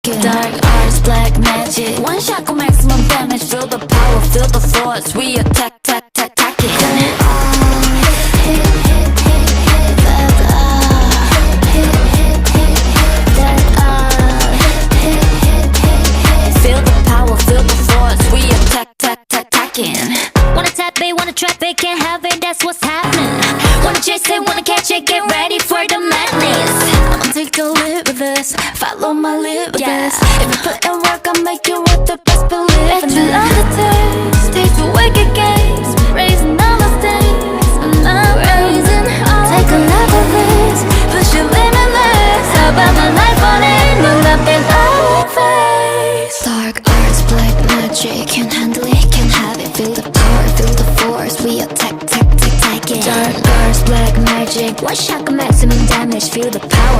Dark arts, black magic. One shot go maximum damage. Feel the power, feel the force. We attack, attack it. Feel the power, feel the force. We attack, attacking. Wanna tap it, wanna trap it, can't have it. That's what's happening. Wanna chase it, wanna catch it. Get ready for the madness. I'ma take a leap with this. Follow my lead with this. If you put in work, I'll make you what the best believe. Bet you love the taste. Taste the wicked games. Raising all my stakes. And I'm raising all. Take a look at this. Push you limitless. How about my life on it? Look up in our face. Dark arts, black magic. Can't handle it, can't have it. Feel the power, feel the force. We attack it. Dark arts, black magic. One shot, maximum damage. Feel the power,